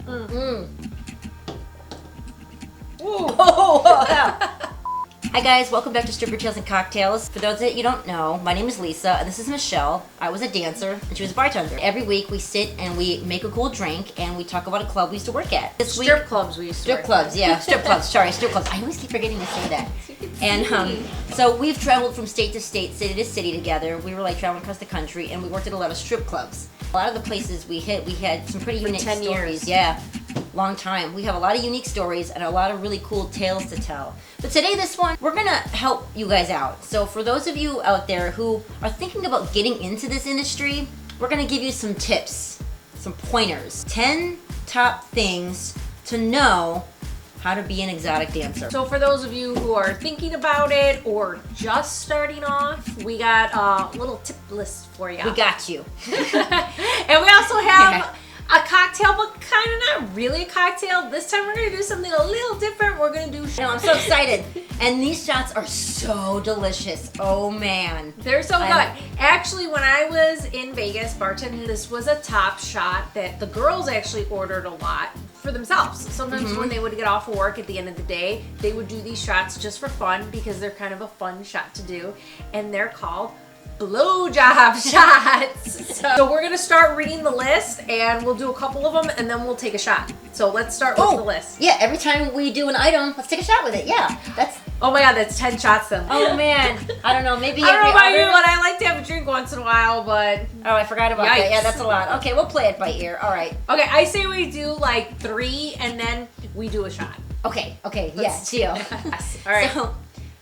Hi guys, welcome back to Stripper Tales and Cocktails. For those that you don't know, my name is Lisa and this is Michelle. I was a dancer and she was a bartender. Every week we sit and we make a cool drink and we talk about a club we used to work at. Strip clubs we used to work at. Strip clubs. Sorry, strip clubs. I always keep forgetting to say that. And so we've traveled from state to state, city to city together. We were like traveling across the country and we worked at a lot of strip clubs. A lot of the places we hit, we had some pretty unique 10 stories. years. Yeah. Long time. We have a lot of unique stories and a lot of really cool tales to tell. But today, this one, we're gonna help you guys out. So for those of you out there who are thinking about getting into this industry, we're gonna give you some tips, some pointers. 10 top things to know how to be an exotic dancer. So for those of you who are thinking about it or just starting off, we got a little tip list for you. We got you. And we also have a cocktail, but kind of not really a cocktail. This time we're going to do something a little different. We're going to do I'm so excited. And these shots are so delicious. Oh man. They're so good. Actually, when I was in Vegas bartending, this was a top shot that the girls actually ordered a lot for themselves. Sometimes when they would get off of work at the end of the day, they would do these shots just for fun because they're kind of a fun shot to do. And they're called blowjob shots. So we're gonna start reading the list and we'll do a couple of them and then we'll take a shot. So let's start with the list. Yeah, every time we do an item, let's take a shot with it. Yeah, that's. Oh my god, that's 10 shots then. Oh man, I don't know. Maybe I don't know about every you, other. but I like to have a drink once in a while. But Oh, I forgot about Yikes. that. Yeah, that's a lot. Okay, we'll play it by ear. All right. okay, I say we do like 3 and then we do a shot. Okay. Yeah, deal. Yes. All right. So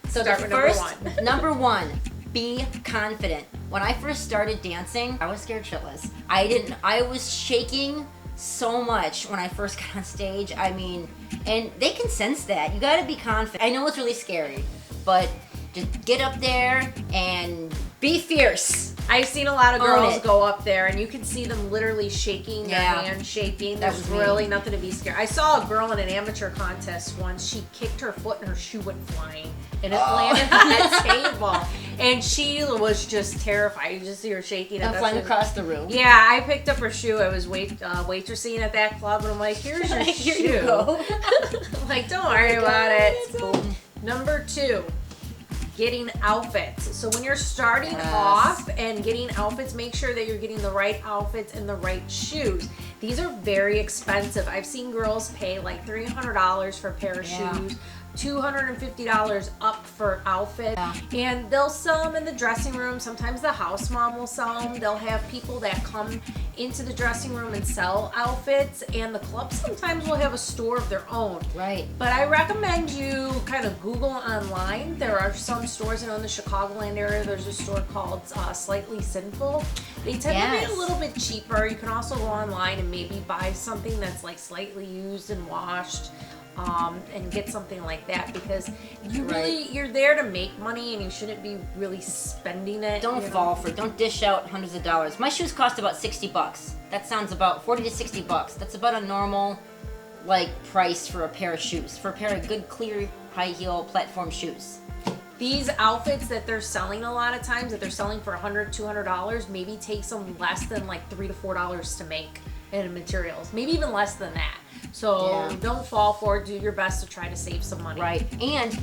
Start the with first number one. Be confident. When I first started dancing, I was scared shitless. I was shaking so much when I first got on stage. I mean, and they can sense that. You gotta be confident. I know it's really scary, but just get up there and be fierce. I've seen a lot of girls it. go up there and you can see them literally shaking, their hands shaking. That There's was me. really nothing to be scared. I saw a girl in an amateur contest once. She kicked her foot and her shoe went flying and it landed on the table. And she was just terrified. You just see her shaking. I'm flying across the room. Yeah, I picked up her shoe. I was waitressing at that club and I'm like, here's your Here shoe. you go. I'm like, don't worry about it. Boom. Number 2. Getting outfits. So when you're starting off and getting outfits, make sure that you're getting the right outfits and the right shoes. These are very expensive. I've seen girls pay like $300 for a pair of shoes, $250 up for outfits, and they'll sell them in the dressing room. Sometimes the house mom will sell them. They'll have people that come into the dressing room and sell outfits, and the club sometimes will have a store of their own. Right. But I recommend you kind of Google online. There are some stores, in the Chicagoland area, there's a store called Slightly Sinful. They tend to be a little bit cheaper. You can also go online and maybe buy something that's like slightly used and washed. And get something like that because you're there to make money and you shouldn't be really spending it. Don't fall for it. Don't dish out hundreds of dollars. My shoes cost about $60. That sounds about $40 to $60. That's about a normal price for a pair of shoes, for a pair of good clear high heel platform shoes. These outfits that they're selling a lot of times, that they're selling for $100, $200, maybe takes them less than like $3 to $4 to make in materials, maybe even less than that. So don't fall for it. Do your best to try to save some money. Right. And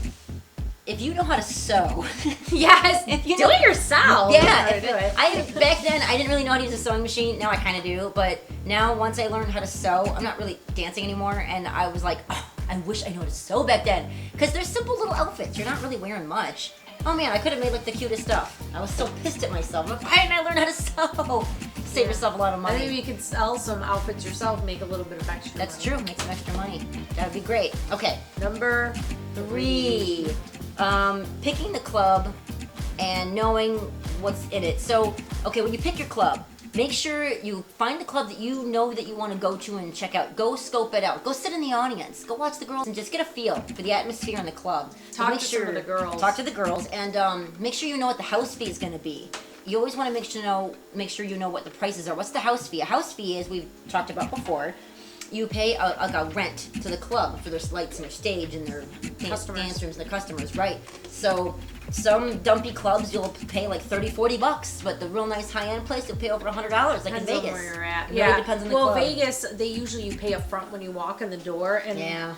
if you know how to sew, yes, if you do know, it yourself. Yeah. Do it. Back then I didn't really know how to use a sewing machine. Now I kind of do. But now once I learned how to sew, I'm not really dancing anymore. And I was like, oh, I wish I knew how to sew back then. Because they're simple little outfits. You're not really wearing much. Oh man, I could have made the cutest stuff. I was so pissed at myself. Why didn't I learn how to sew? Save yourself a lot of money. Maybe you could sell some outfits yourself, make a little bit of extra money. That's true. Make some extra money. That would be great. Okay. Number 3. Picking the club and knowing what's in it. So, okay, when you pick your club, make sure you find the club that you know that you want to go to and check out. Go scope it out. Go sit in the audience. Go watch the girls and just get a feel for the atmosphere in the club. Talk to some of the girls. Talk to the girls and make sure you know what the house fee is going to be. You always want to make sure you know what the prices are. What's the house fee? A house fee, as we've talked about before, you pay a rent to the club for their lights and their stage and their Customers. dance rooms and the customers, right? So some dumpy clubs you'll pay like $30-$40, but the real nice high-end place you'll pay over $100, like in Depends on Vegas. where you're at. It Yeah. really depends on the well, club. Vegas, they usually you pay up front when you walk in the door. And Yeah.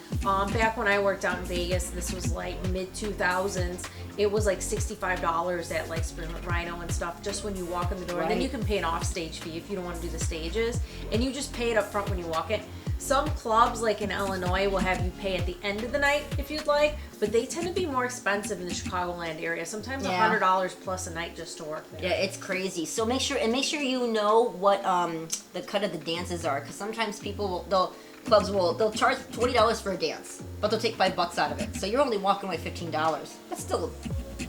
back when I worked out in Vegas, this was like mid 2000s. It was like $65 at like Spearmint Rhino and stuff, just when you walk in the door. And then Right. you can pay an off-stage fee if you don't want to do the stages, and you just pay it up front when you walk in. Some clubs, like in Illinois, will have you pay at the end of the night if you'd like, but they tend to be more expensive in the Chicagoland area. Sometimes Yeah. $100 plus a night just to work there. Yeah, it's crazy. So make sure you know what the cut of the dances are, because sometimes clubs will charge $20 for a dance, but they'll take $5 out of it. So you're only walking away $15. That's still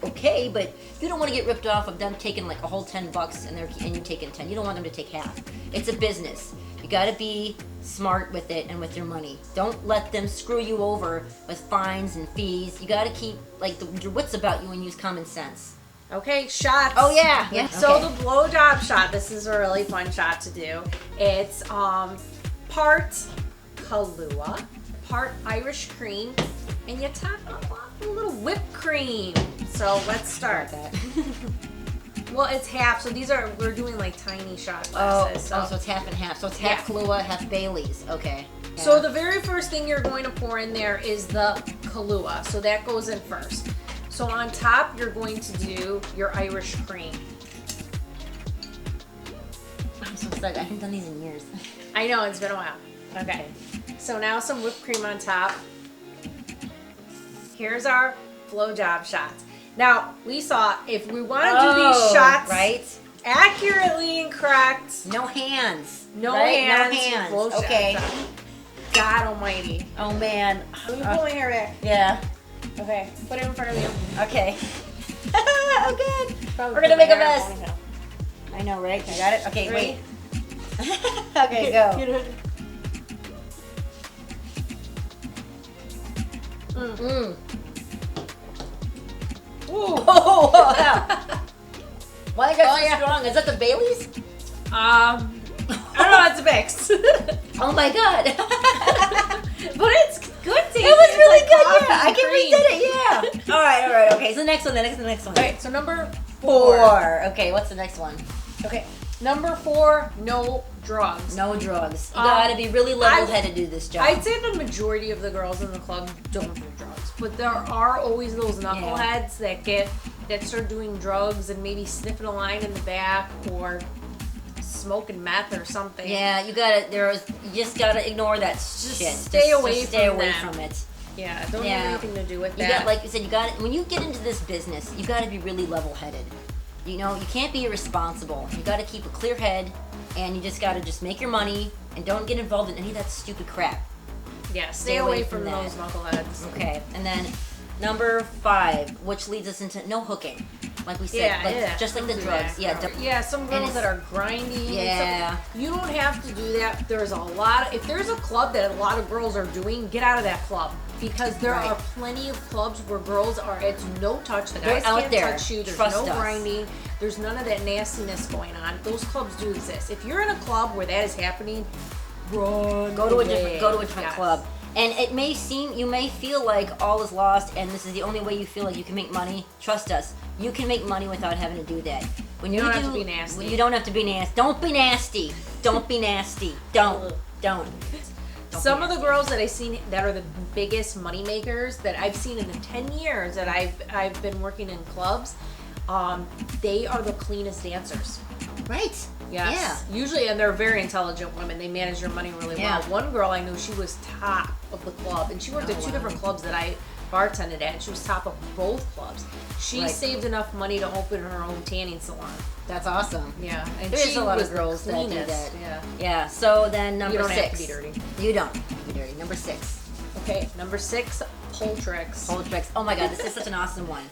okay, but you don't want to get ripped off of them taking like a whole $10 and you taking 10. You don't want them to take half. It's a business. You got to be smart with it and with your money. Don't let them screw you over with fines and fees. You got to keep like your wits about you and use common sense. Okay, shots. Oh yeah, yeah. So Okay. the blowjob shot, this is a really fun shot to do. It's part Kahlua, part Irish cream, and you top it off with a little whipped cream. So let's start. that. Well, it's half. So we're doing like tiny shot Oh, glasses. so it's half and half. So it's half Yeah. Kahlua, half Bailey's. Okay. So Yeah. the very first thing you're going to pour in there is the Kahlua. So that goes in first. So on top, you're going to do your Irish cream. I'm so excited. I haven't done these in years. I know, it's been a while. Okay. So now some whipped cream on top. Here's our blowjob shots. Now, we saw if we want to do these shots right? accurately and correct, No hands. no right? hands, No hands. blow shots Okay. out. God almighty. Oh man. Let me pull my hair back. Yeah. Okay, put it in front of you. Okay. Oh good. Probably We're gonna put make my a hair mess. in a ponytail. I know, right? You got it? Okay, Ready? wait. Okay, go. Get it. Mm. Ooh. Oh, wow. Why is that Oh, so yeah. strong? Is that the Bailey's? I don't know, it's a mix. Oh my god. But it's good tasting. It was It's really like good, coffee yeah. I and can cream. redid it, yeah. Alright, okay. So the next one, the next one. Okay, so number 4. 4. Okay, what's the next one? Okay, number 4, no drugs. No drugs. You gotta be really level-headed to do this job. I'd say the majority of the girls in the club don't do drugs, but there are always those knuckleheads that start doing drugs and maybe sniffing a line in the back or smoking meth or something. Yeah, you just gotta ignore that shit. stay away just stay from away them. from it. Yeah, don't Yeah. have anything to do with You that. got, like you said, when you get into this business, you gotta be really level-headed. You know, you can't be irresponsible. You gotta keep a clear head, and you just gotta make your money, and don't get involved in any of that stupid crap. yeah, stay away from that. those knuckleheads. Okay, and then number 5, which leads us into no hooking. Like we said, just like the don't do drugs. that. Yeah, Yeah, some girls that are grinding. Yeah. You don't have to do that. There's a lot. If there's a club that a lot of girls are doing, get out of that club. Because there Right. are plenty of clubs where girls are, it's no touch. The They're guys out can't there. touch you. There's Trust no us. grinding. There's none of that nastiness going on. Those clubs do exist. If you're in a club where that is happening, run go to a away. different Yes. club. And you may feel like all is lost and this is the only way you feel like you can make money. Trust us, you can make money without having to do that. When You don't have to be nasty. When you don't have to be nasty. Don't be nasty. Don't be nasty. Don't. Some of the girls that I've seen that are the biggest money makers that I've seen in the 10 years that I've been working in clubs, they are the cleanest dancers. Right. Yes. Yeah. Usually, and they're very intelligent women. They manage their money really Yeah. well. One girl I knew, she was top of the club, and she worked at 2 different clubs that I bartended at. She was top of both clubs. She Right. saved enough money to open her own tanning salon. That's awesome. Yeah, and There's she a lot was of girls the that do cleanest. that. Yeah. Yeah. So then number You don't 6. have to be dirty. You don't have to be dirty. Number 6. Okay, number 6, pole tricks. Pole tricks. Oh my god, this is such an awesome one.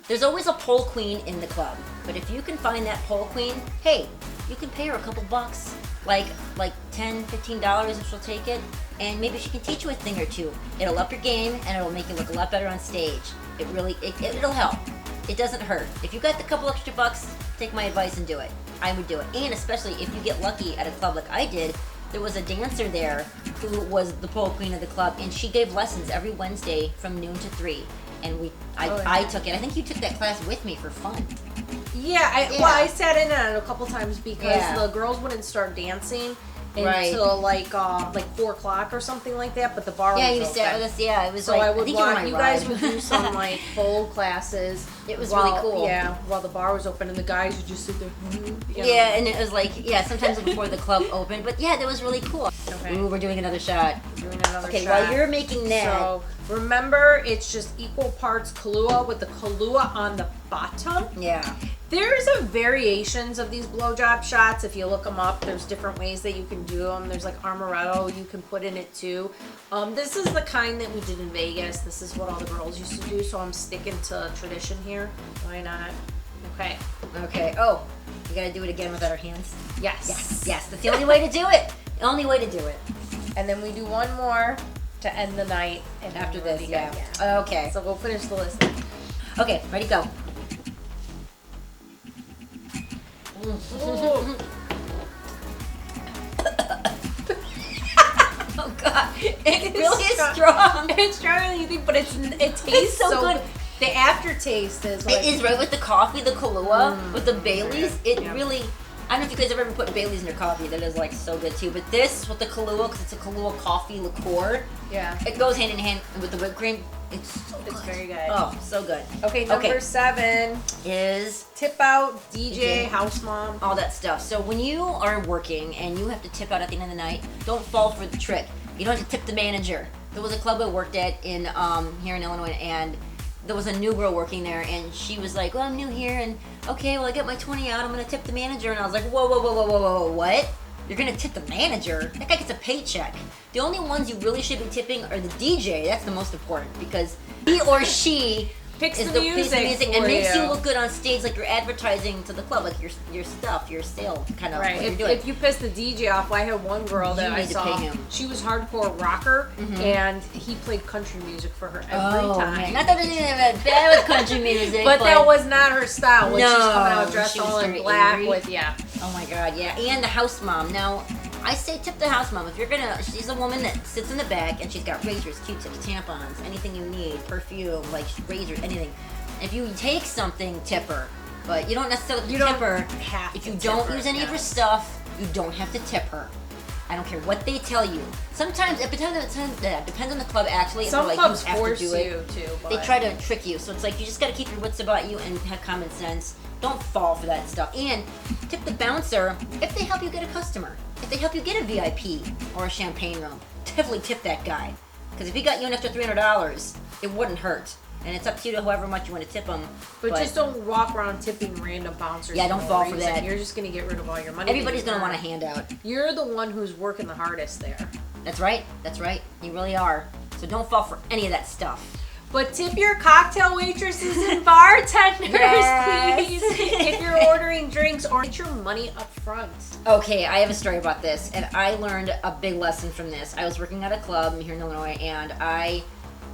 There's always a pole queen in the club, but if you can find that pole queen, hey, you can pay her a couple bucks, like $10, $15 if she'll take it, and maybe she can teach you a thing or two. It'll up your game and it'll make you look a lot better on stage. It'll help. It doesn't hurt. If you got the couple extra bucks, take my advice and do it. I would do it. And especially if you get lucky at a club like I did, there was a dancer there who was the pole queen of the club, and she gave lessons every Wednesday from noon to 3. And I took it. I think you took that class with me for fun. Yeah, well, I sat in on it a couple times because the girls wouldn't start dancing until like 4 o'clock or something like that. But the bar was open. Sat with us. Yeah, it was so like I would I think watch. You guys would do some like full classes. It was really cool. Yeah, while the bar was open, and the guys would just sit there. Yeah, and it was like sometimes before the club opened. But yeah, that was really cool. Okay. Ooh, we're doing another shot. Okay, shot. While you're making that. So remember, it's just equal parts Kahlua with the Kahlua on the bottom. Yeah. There's variations of these blowjob shots. If you look them up, there's different ways that you can do them. There's like amaretto you can put in it too. This is the kind that we did in Vegas. This is what all the girls used to do, so I'm sticking to tradition here. Why not? Okay. Okay. Oh, you gotta do it again without our hands? Yes. Yes. That's the only way to do it. The only way to do it. And then we do one more to end the night. And after this, yeah. Okay. So we'll finish the list. Okay, ready, go. Oh God, it really is strong. It's stronger than you think, but it tastes It's so good. The aftertaste is. It is right with the coffee, the Kahlua, with the Baileys. It really. I don't know if you guys have ever put Baileys in your coffee. That is like so good too. But this with the Kahlua, because it's a Kahlua coffee liqueur. Yeah. It goes hand in hand with the whipped cream. It's so good. It's very good. Oh, so good. Okay, number 7 is tip out, DJ, house mom, all that stuff. So when you are working and you have to tip out at the end of the night, don't fall for the trick. You don't have to tip the manager. There was a club I worked at in here in Illinois, and there was a new girl working there, and she was like, "Well, I'm new here, and okay, well, I get my 20 out. I'm gonna tip the manager." And I was like, "Whoa, what? You're gonna tip the manager? That guy gets a paycheck. The only ones you really should be tipping are the DJ. That's the most important, because he or she picks is the music and makes you look good on stage, like you're advertising to the club, like your stuff, your sale, kind of. Right. What you're doing. If you piss the DJ off, I had one girl that I saw. Pay him. She was hardcore rocker, and he played country music for her every time. Man. Not that there's anything bad with country music, but that was not her style. When no, she's coming out dressed she was all in very black angry. with Oh my God, yeah, and the house mom. Now, I say tip the house mom. If you're gonna, she's a woman that sits in the back and she's got razors, Q-tips, tampons, anything you need, perfume, like razors, anything. If you take something, tip her. But you don't necessarily tip her. If you don't use any of her stuff, you don't have to tip her. I don't care what they tell you. Sometimes it depends on the club. Actually, some like clubs you have force to do it. you to. But They try to trick you, so it's like you just got to keep your wits about you and have common sense. Don't fall for that stuff. And tip the bouncer if they help you get a customer. If they help you get a VIP or a champagne room, definitely tip that guy. Because if he got you an extra $300, it wouldn't hurt. And it's up to you to however much you want to tip them. But just don't walk around tipping random bouncers. Yeah, don't fall for that. You're just going to get rid of all your money. Everybody's going to want a handout. You're the one who's working the hardest there. That's right. You really are. So don't fall for any of that stuff. But tip your cocktail waitresses and bartenders, please. If you're ordering drinks, or get your money up front. Okay, I have a story about this, and I learned a big lesson from this. I was working at a club here in Illinois, and I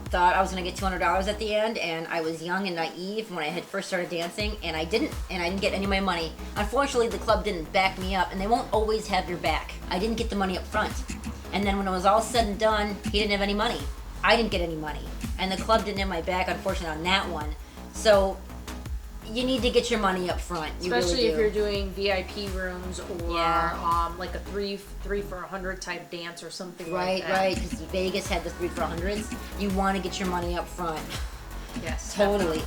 thought I was going to get $200 at the end, and I was young and naive when I had first started dancing, and I didn't get any of my money. Unfortunately, the club didn't back me up, and they won't always have your back. I didn't get the money up front. And then when it was all said and done, he didn't have any money. I didn't get any money. And the club didn't have my back, unfortunately, on that one. So you need to get your money up front. Especially if you're doing VIP rooms or like a 3 for 100 type dance or something like that. Right. Because Vegas had the 3 for 100s. You want to get your money up front. Yes, Totally.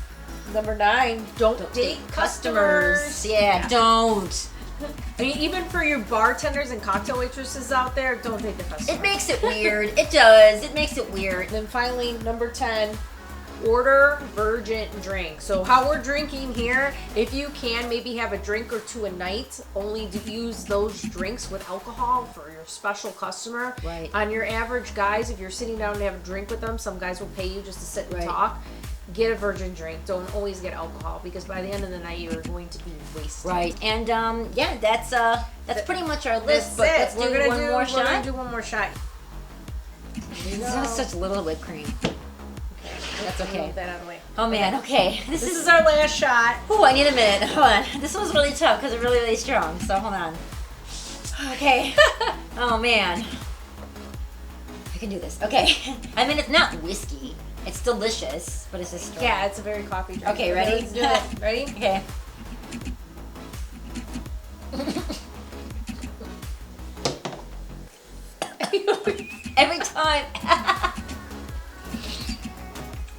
Number 9, don't date customers. Yeah, don't. I mean, even for your bartenders and cocktail waitresses out there, don't date the customers. It makes it weird. It does. It makes it weird. Then finally, number 10, order virgin drink. So how we're drinking here, if you can, maybe have a drink or two a night. Only to use those drinks with alcohol for your special customer. Right. On your average guys, if you're sitting down to have a drink with them, some guys will pay you just to sit and talk. Get a virgin drink. Don't always get alcohol, because by the end of the night you're going to be wasted. Right. And that's pretty much our list. But let's do one more shot. We're gonna do one more shot. That's such little whipped cream. That's okay. Move that out of the way. Oh man, okay. This is our last shot. Oh, I need a minute. Hold on. This was really tough because it's really, really strong. So hold on. Okay. Oh man. I can do this. Okay. I mean, it's not whiskey. It's delicious, but it's just strong. Yeah, it's a very coffee drink. Okay, ready? Let's do it. Ready? Okay. Every time.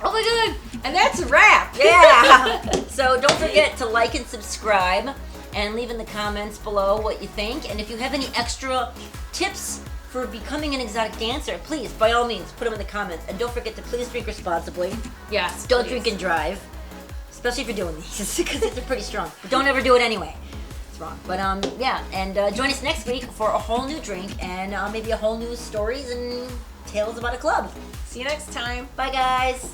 Oh my god. And that's a wrap. Yeah. So don't forget to like and subscribe and leave in the comments below what you think. And if you have any extra tips for becoming an exotic dancer, please, by all means, put them in the comments. And don't forget to please drink responsibly. Yes. Don't please. drink and drive, especially if you're doing these, because they're pretty strong. But don't ever do it anyway. It's wrong. But yeah, and join us next week for a whole new drink and maybe a whole new stories and tales about a club. See you next time. Bye, guys.